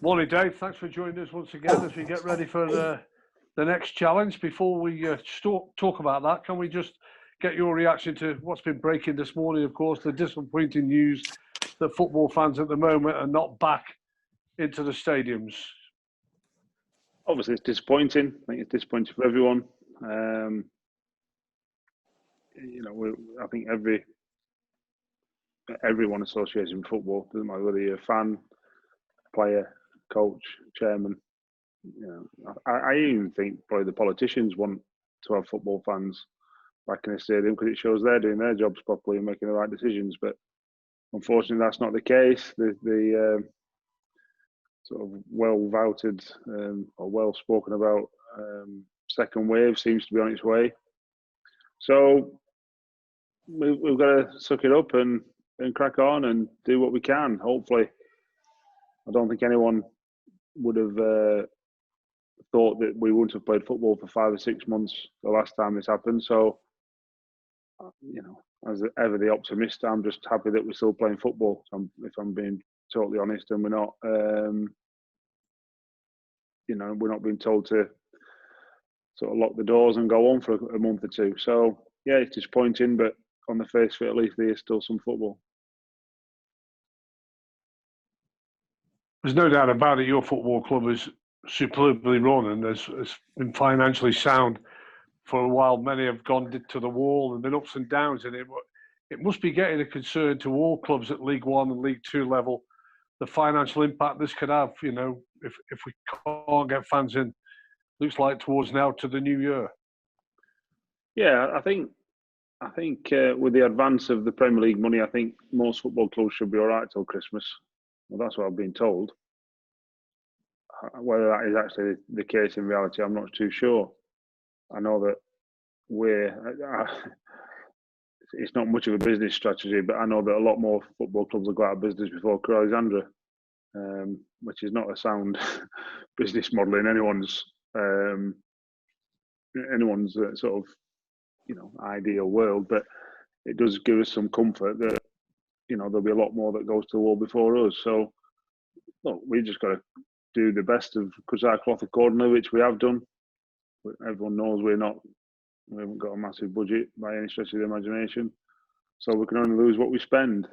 Morning, Dave. Thanks for joining us once again as we get ready for the next challenge. Before we talk about that, can we just get your reaction to what's been breaking this morning? Of course, the disappointing news that football fans at the moment are not back into the stadiums. Obviously, it's disappointing. I think it's disappointing for everyone. I think everyone associated with football, doesn't matter whether you're a fan, player, coach, chairman. I even think probably the politicians want to have football fans back in the stadium because it shows they're doing their jobs properly and making the right decisions. But unfortunately, that's not the case. The sort of well-vouted or well-spoken about second wave seems to be on its way. So we've got to suck it up and crack on and do what we can. Hopefully, I don't think anyone would have thought that we wouldn't have played football for 5 or 6 months the last time this happened. So, as ever the optimist, I'm just happy that we're still playing football. If I'm being totally honest, and we're not, we're not being told to sort of lock the doors and go on for a month or two. So, yeah, it's disappointing, but on the face of it, at least there's still some football. There's no doubt about it. Your football club is superbly run and has been financially sound for a while. Many have gone to the wall and been ups and downs in it. It must be getting a concern to all clubs at League One and League Two level, the financial impact this could have, if we can't get fans in, looks like towards now to the new year. Yeah, I think with the advance of the Premier League money, I think most football clubs should be all right till Christmas. Well, that's what I've been told. Whether that is actually the case in reality, I'm not too sure. I know that it's not much of a business strategy, but I know that a lot more football clubs will go out of business before Alexandra, which is not a sound business model in anyone's sort of ideal world. But it does give us some comfort that there'll be a lot more that goes to the wall before us. So look, we just got to do the best of cut our cloth accordingly, which we have done. Everyone knows we haven't got a massive budget by any stretch of the imagination, so we can only lose what we spend.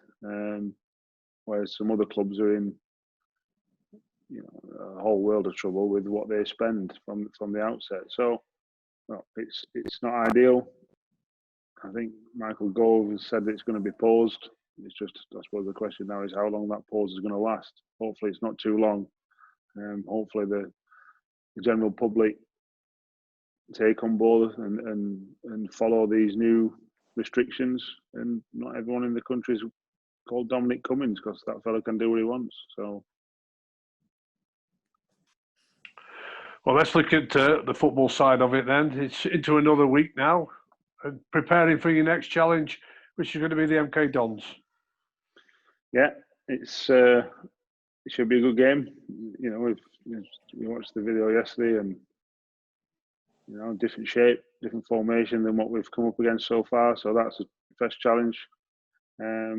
Whereas some other clubs are in a whole world of trouble with what they spend from the outset. So it's not ideal. I think Michael Gove has said that it's going to be paused. It's just, I suppose the question now is how long that pause is going to last. Hopefully it's not too long. Hopefully the general public take on board and follow these new restrictions, and not everyone in the country is called Dominic Cummings because that fella can do what he wants. So, well, let's look at the football side of it then. It's into another week now, and preparing for your next challenge, which is going to be the MK Dons. Yeah, it should be a good game. We watched the video yesterday, and different shape, different formation than what we've come up against so far. So that's a fresh challenge. A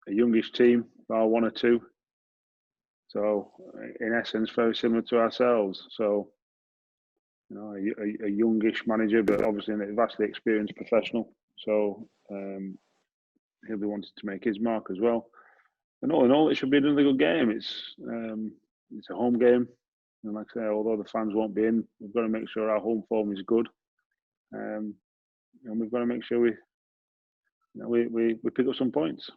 youngish team, bar 1 or 2. So in essence, very similar to ourselves. So a youngish manager, but obviously a vastly experienced professional. So he'll be wanting to make his mark as well. And all in all, it should be another good game. It's a home game, and like I say, although the fans won't be in, we've got to make sure our home form is good, and we've got to make sure we pick up some points.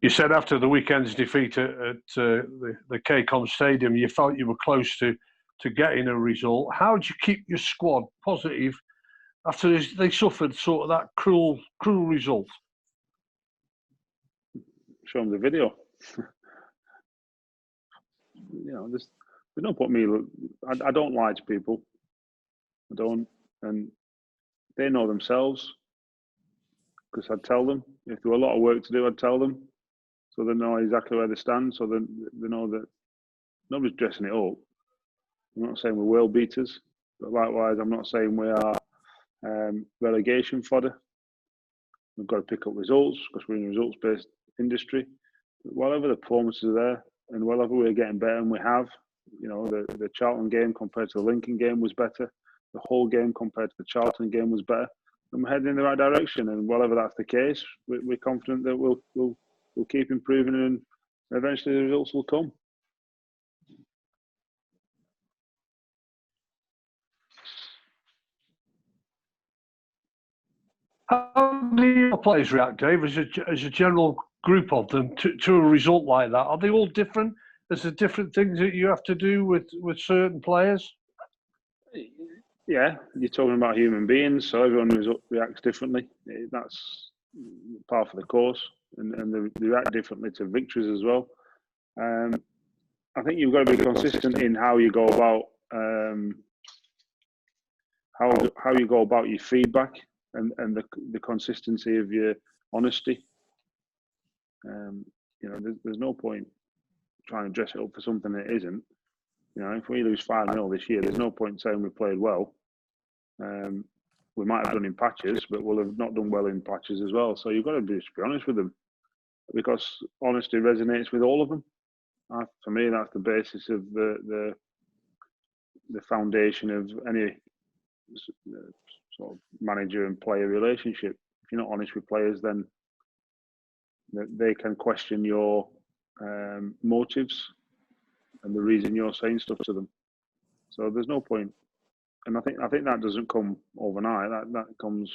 You said after the weekend's defeat at the KCOM Stadium, you felt you were close to getting a result. How did you keep your squad positive after they suffered sort of that cruel result? Show them the video. There's no point me. I don't lie to people. I don't, and they know themselves. Because I'd tell them if there were a lot of work to do, I'd tell them, so they know exactly where they stand. So they know that nobody's dressing it up. I'm not saying we're world beaters, but likewise, I'm not saying we are relegation fodder. We've got to pick up results because we're in a results-based industry. But whatever the performances are there, and wherever we're getting better, and we have, the Charlton game compared to the Lincoln game was better. The whole game compared to the Charlton game was better, and we're heading in the right direction. And whatever that's the case, we're confident that we'll keep improving, and eventually the results will come. How do your players react, Dave, as a general group of them to a result like that? Are they all different? Is there different things that you have to do with certain players? Yeah, you're talking about human beings, so everyone reacts differently. That's part of the course, and they react differently to victories as well. I think you've got to be consistent in how you go about how you go about your feedback, and the consistency of your honesty. There's no point trying to dress it up for something that isn't. If we lose 5-0 this year, there's no point saying we played well. We might have done in patches, but we'll have not done well in patches as well. So you've got to be honest with them, because honesty resonates with all of them. For me, that's the basis of the foundation of any sort of manager and player relationship. If you're not honest with players, then they can question your motives and the reason you're saying stuff to them. So there's no point. And I think that doesn't come overnight. That comes,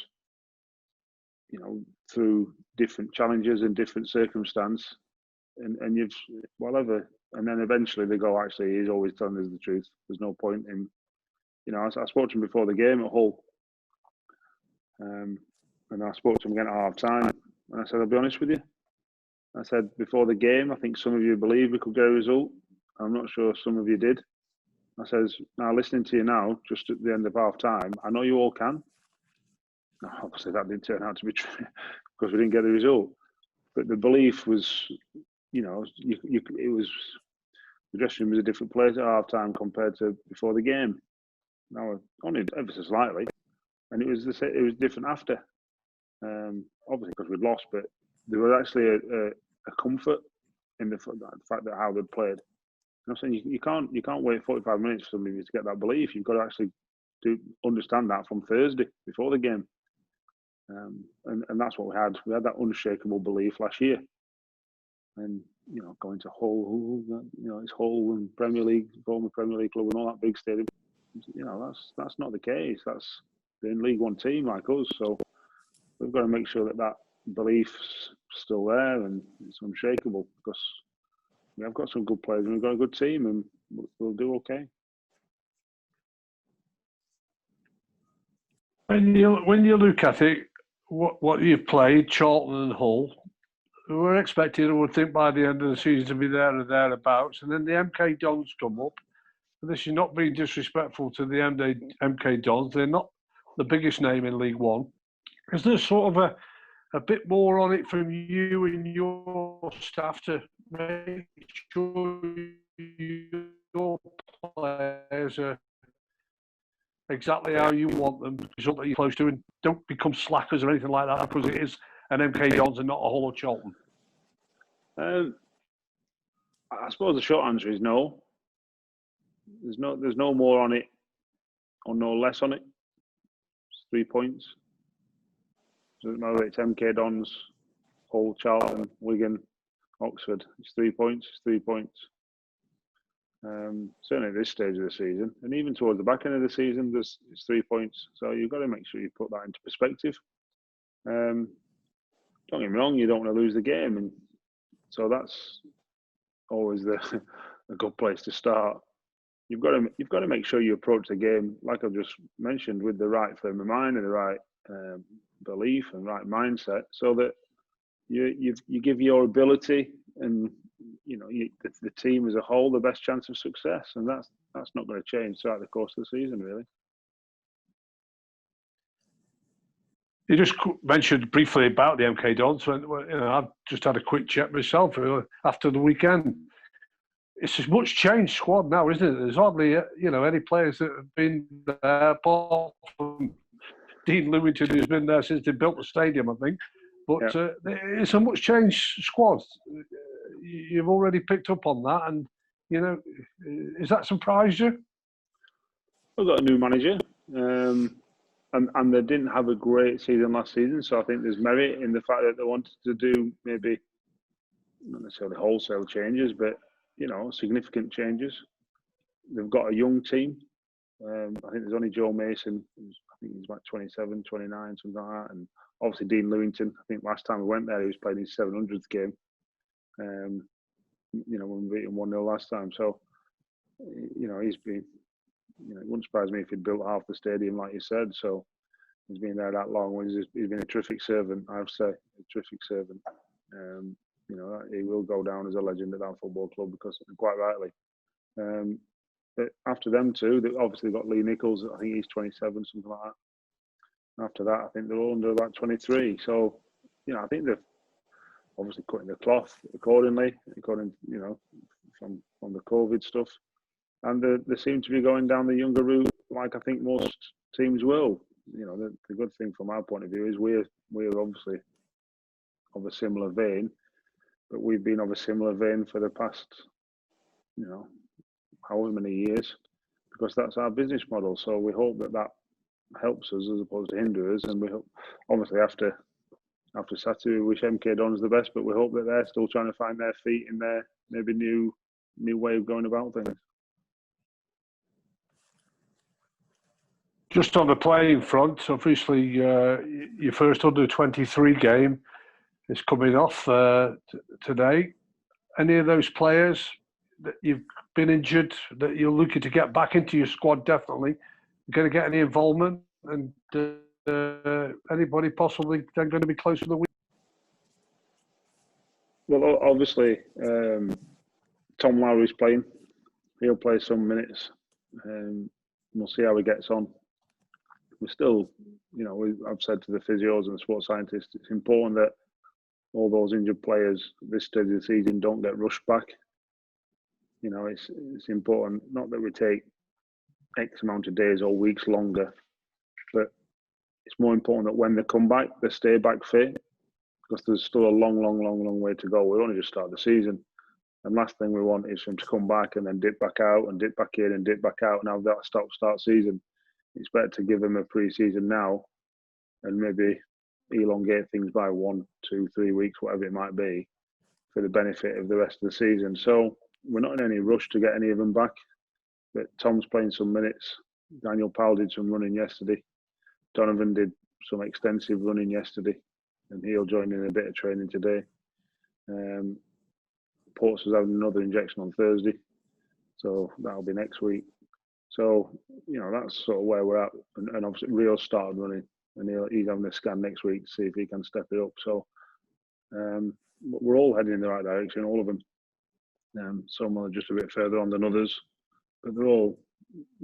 through different challenges and different circumstance, and you've whatever, and then eventually they go, actually, he's always telling us the truth. There's no point in, I spoke to him before the game at Hull, and I spoke to him again at half time, and I said, I'll be honest with you. I said, before the game, I think some of you believed we could get a result. I'm not sure some of you did. I says, now listening to you now, just at the end of half time, I know you all can. Obviously, that didn't turn out to be true because we didn't get the result. But the belief was, it was, the dressing room was a different place at half time compared to before the game. Now, only ever so slightly. And it was different after. Obviously, because we'd lost, but there was actually a comfort in the fact that how they'd played. I'm saying you can't wait 45 minutes for somebody to get that belief. You've got to actually understand that from Thursday before the game, and that's what we had. We had that unshakable belief last year, and going to Hull, it's Hull and Premier League, former Premier League club, and all that big stadium. That's not the case. That's the League One team like us. So we've got to make sure that belief's still there and it's unshakable, because we have got some good players and we've got a good team, and we'll do okay. When you look at it, what you've played, Charlton and Hull, we're expected, I would think, by the end of the season to be there or thereabouts, and then the MK Dons come up. And this is not being disrespectful to the MK Dons. They're not the biggest name in League One. Is there sort of a bit more on it from you and your staff to make sure your players are exactly how you want them, the result that you're close to, and don't become slackers or anything like that, because it is an MK Dons and not a Hull or Charlton? I suppose the short answer is no. There's no more on it or no less on it. It's 3 points. Doesn't matter if it's MK Dons, Hull, Charlton, Wigan, Oxford. It's 3 points. It's 3 points. Certainly at this stage of the season, and even towards the back end of the season, it's 3 points. So you've got to make sure you put that into perspective. Don't get me wrong, you don't want to lose the game, and so that's always a good place to start. You've got to make sure you approach the game, like I've just mentioned, with the right frame of mind and the right belief and right mindset, so that you give your ability and the team as a whole the best chance of success, and that's not going to change throughout the course of the season, really. You just mentioned briefly about the MK Dons. I've just had a quick check myself after the weekend. It's a much changed squad now, isn't it? There's hardly any players that have been there, apart from Dean Lewington, who's been there since they built the stadium, I think. But it's a much changed squad. you've already picked up on that, and has that surprised you? We've got a new manager, and they didn't have a great season last season, so I think there's merit in the fact that they wanted to do maybe not necessarily wholesale changes, but significant changes. They've got a young team. I think there's only Joe Mason, I think he's about 27, 29, something like that, and obviously Dean Lewington. I think last time we went there, he was playing his 700th game. When we beat him 1-0 last time, so he's been. It wouldn't surprise me if he'd built half the stadium, like you said. So he's been there that long. He's been a terrific servant, I have to say, a terrific servant. He will go down as a legend at that football club because, quite rightly. But after them two, they obviously got Lee Nichols. I think he's 27, something like that. After that, I think they're all under about 23. So, I think they're obviously cutting the cloth accordingly, from the COVID stuff. And they seem to be going down the younger route, like I think most teams will. The good thing from our point of view is we're obviously of a similar vein, but we've been of a similar vein for the past, however many years, because that's our business model. So we hope that helps us as opposed to hinder us. And we hope, obviously, after Saturday, we wish MK Dons the best, but we hope that they're still trying to find their feet in their maybe new way of going about things. Just on the playing front, obviously, your first under-23 game is coming off today. Any of those players that you've been injured that you're looking to get back into your squad, definitely, going to get any involvement? And anybody possibly then going to be close to the week? Well, obviously, Tom Lowry's playing. He'll play some minutes. We'll see how he gets on. We're still, I've said to the physios and the sports scientists, it's important that all those injured players at this stage of the season don't get rushed back. It's important, not that we take X amount of days or weeks longer, but it's more important that when they come back, they stay back fit, because there's still a long way to go. We've only just started the season. And last thing we want is for them to come back and then dip back out and dip back in and dip back out and have that stop-start season. It's better to give them a pre-season now and maybe elongate things by 1, 2, 3 weeks, whatever it might be, for the benefit of the rest of the season. So we're not in any rush to get any of them back. But Tom's playing some minutes. Daniel Powell did some running yesterday. Donovan did some extensive running yesterday, and he'll join in a bit of training today. Ports is having another injection on Thursday, so that'll be next week. So, that's sort of where we're at. And obviously, Rio started running, and he's having a scan next week to see if he can step it up. So, we're all heading in the right direction, all of them. Some are just a bit further on than others, but they're all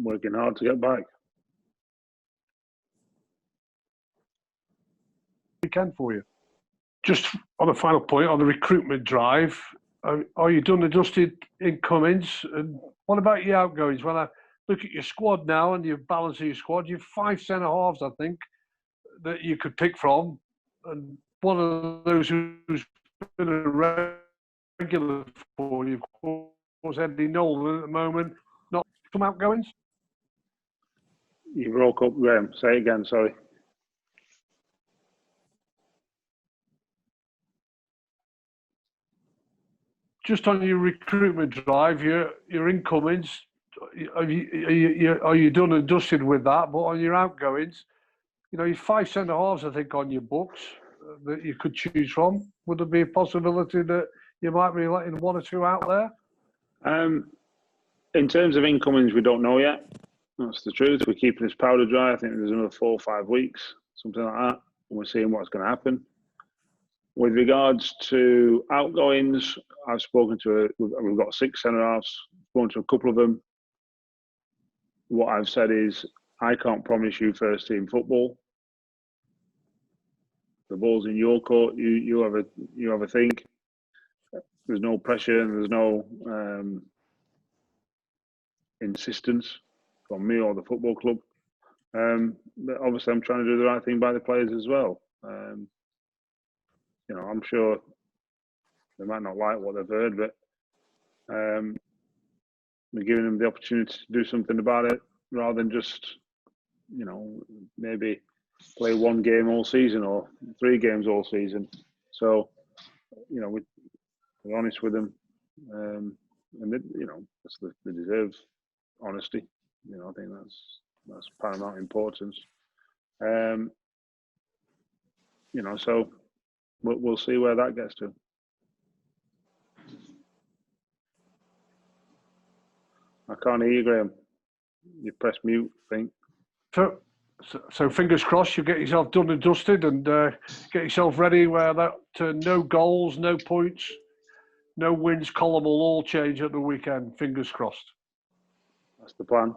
working hard to get back. Weekend for you. Just on a final point on the recruitment drive, are you done adjusted incomings? And what about your outgoings? When I look at your squad now and your balance of your squad, you've 5 centre halves, I think, that you could pick from. And one of those who's been a regular for you, of course, Eddie Nolan at the moment, not some outgoings? You broke up, Graham. Say it again, sorry. Just on your recruitment drive, your incomings, are you done and dusted with that? But on your outgoings, you've 5 centre halves, I think, on your books that you could choose from. Would there be a possibility that you might be letting 1 or 2 out there? In terms of incomings, we don't know yet. That's the truth. We're keeping this powder dry. I think there's another 4 or 5 weeks, something like that. And we're seeing what's going to happen. With regards to outgoings, I've spoken to, we've got 6 centre halves, spoken to a couple of them. What I've said is, I can't promise you first team football. The ball's in your court. You have a think. There's no pressure and there's no insistence from me or the football club. But obviously, I'm trying to do the right thing by the players as well. I'm sure They might not like what they've heard, but we're giving them the opportunity to do something about it rather than just, maybe play one game all season or 3 games all season. So, we're honest with them, and they deserve honesty. I think that's paramount importance. So we'll see where that gets to. I can't hear you, Graham. You press mute, I think. So fingers crossed you get yourself done and dusted and get yourself ready where that no goals, no points, no wins column will all change at the weekend. Fingers crossed. That's the plan.